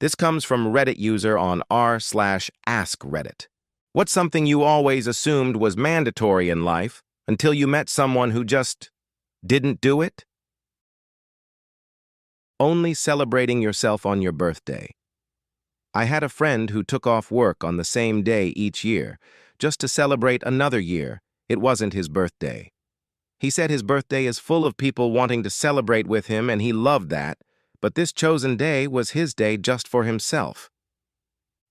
This comes from Reddit user on r/AskReddit. What's something you always assumed was mandatory in life until you met someone who just didn't do it? Only celebrating yourself on your birthday. I had a friend who took off work on the same day each year, just to celebrate another year. It wasn't his birthday. He said his birthday is full of people wanting to celebrate with him, and he loved that, but this chosen day was his day just for himself.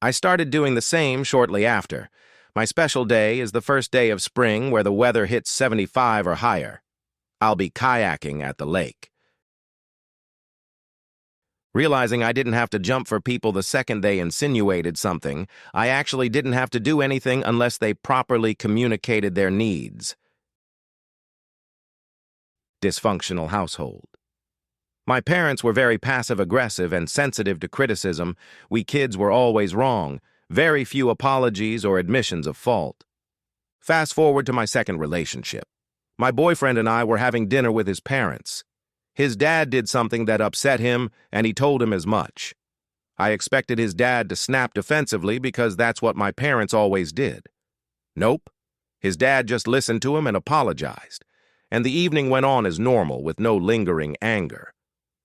I started doing the same shortly after. My special day is the first day of spring where the weather hits 75 or higher. I'll be kayaking at the lake. Realizing I didn't have to jump for people the second they insinuated something, I actually didn't have to do anything unless they properly communicated their needs. Dysfunctional household. My parents were very passive-aggressive and sensitive to criticism. We kids were always wrong, very few apologies or admissions of fault. Fast forward to my second relationship. My boyfriend and I were having dinner with his parents. His dad did something that upset him, and he told him as much. I expected his dad to snap defensively because that's what my parents always did. Nope. His dad just listened to him and apologized, and the evening went on as normal with no lingering anger.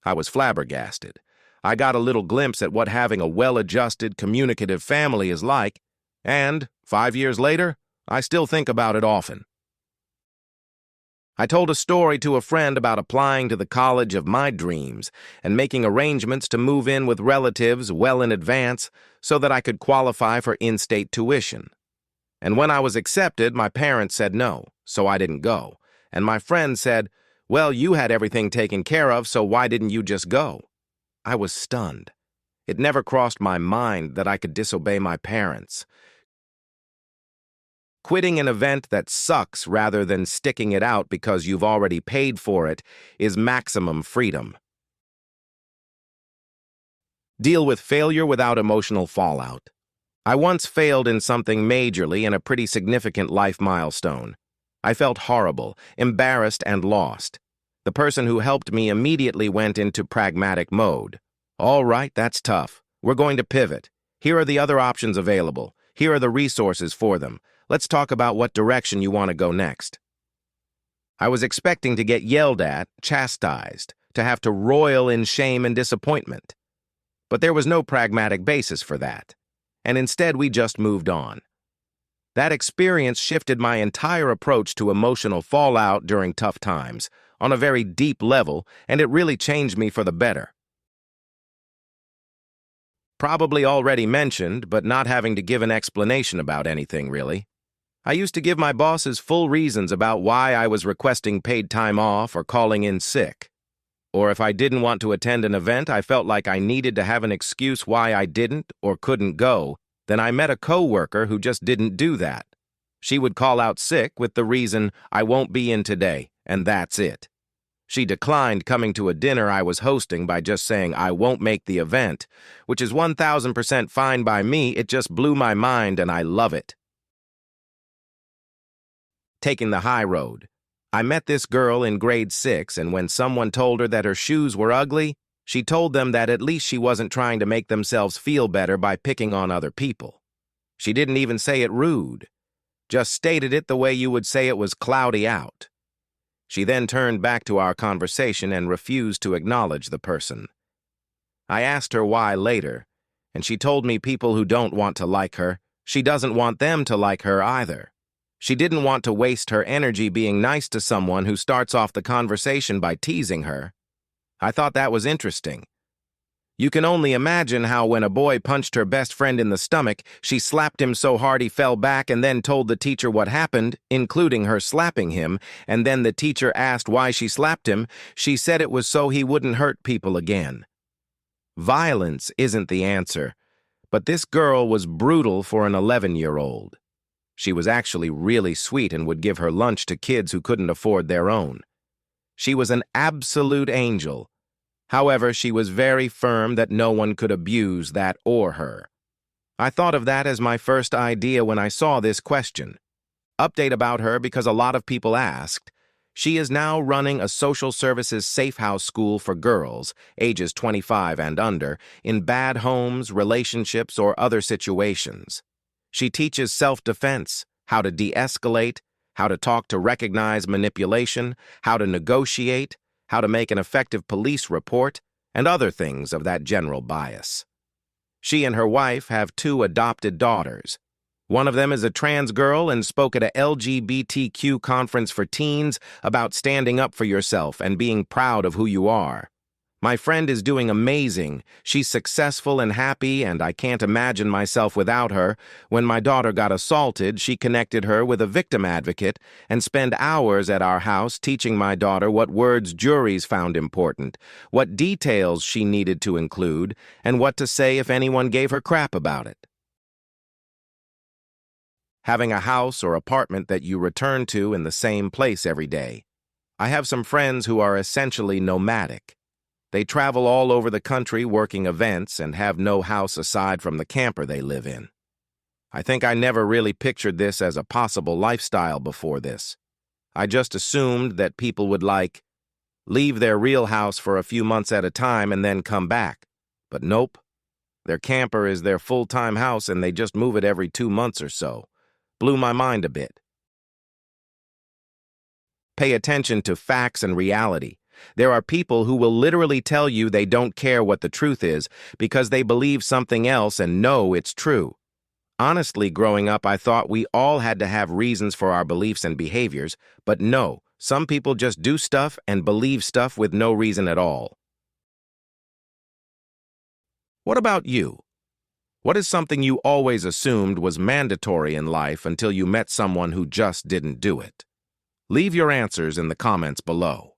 I was flabbergasted. I got a little glimpse at what having a well-adjusted, communicative family is like, and 5 years later, I still think about it often. I told a story to a friend about applying to the college of my dreams and making arrangements to move in with relatives well in advance so that I could qualify for in-state tuition. And when I was accepted, my parents said no, so I didn't go. And my friend said, "Well, you had everything taken care of, so why didn't you just go?" I was stunned. It never crossed my mind that I could disobey my parents. Quitting an event that sucks rather than sticking it out because you've already paid for it is maximum freedom. Deal with failure without emotional fallout. I once failed in something majorly in a pretty significant life milestone. I felt horrible, embarrassed, and lost. The person who helped me immediately went into pragmatic mode. All right, that's tough. We're going to pivot. Here are the other options available. Here are the resources for them. Let's talk about what direction you want to go next. I was expecting to get yelled at, chastised, to have to roil in shame and disappointment. But there was no pragmatic basis for that, and instead we just moved on. That experience shifted my entire approach to emotional fallout during tough times, on a very deep level, and it really changed me for the better. Probably already mentioned, but not having to give an explanation about anything, really. I used to give my bosses full reasons about why I was requesting paid time off or calling in sick. Or if I didn't want to attend an event I felt like I needed to have an excuse why I didn't or couldn't go, then I met a coworker who just didn't do that. She would call out sick with the reason, "I won't be in today," and that's it. She declined coming to a dinner I was hosting by just saying, "I won't make the event," which is 1000% fine by me. It just blew my mind, and I love it. Taking the high road. I met this girl in grade 6, and when someone told her that her shoes were ugly, she told them that at least she wasn't trying to make themselves feel better by picking on other people. She didn't even say it rude, just stated it the way you would say it was cloudy out. She then turned back to our conversation and refused to acknowledge the person. I asked her why later, and she told me people who don't want to like her, she doesn't want them to like her either. She didn't want to waste her energy being nice to someone who starts off the conversation by teasing her. I thought that was interesting. You can only imagine how when a boy punched her best friend in the stomach, she slapped him so hard he fell back and then told the teacher what happened, including her slapping him, and then the teacher asked why she slapped him. She said it was so he wouldn't hurt people again. Violence isn't the answer, but this girl was brutal for an 11-year-old. She was actually really sweet and would give her lunch to kids who couldn't afford their own. She was an absolute angel. However, she was very firm that no one could abuse that or her. I thought of that as my first idea when I saw this question. Update about her because a lot of people asked. She is now running a social services safe house school for girls, ages 25 and under, in bad homes, relationships, or other situations. She teaches self-defense, how to de-escalate, how to talk to recognize manipulation, how to negotiate, how to make an effective police report, and other things of that general bias. She and her wife have 2 adopted daughters. One of them is a trans girl and spoke at a LGBTQ conference for teens about standing up for yourself and being proud of who you are. My friend is doing amazing. She's successful and happy, and I can't imagine myself without her. When my daughter got assaulted, she connected her with a victim advocate and spent hours at our house teaching my daughter what words juries found important, what details she needed to include, and what to say if anyone gave her crap about it. Having a house or apartment that you return to in the same place every day. I have some friends who are essentially nomadic. They travel all over the country working events and have no house aside from the camper they live in. I think I never really pictured this as a possible lifestyle before this. I just assumed that people would leave their real house for a few months at a time and then come back. But nope. Their camper is their full-time house and they just move it every 2 months or so. Blew my mind a bit. Pay attention to facts and reality. There are people who will literally tell you they don't care what the truth is because they believe something else and know it's true. Honestly, growing up, I thought we all had to have reasons for our beliefs and behaviors, but no, some people just do stuff and believe stuff with no reason at all. What about you? What is something you always assumed was mandatory in life until you met someone who just didn't do it? Leave your answers in the comments below.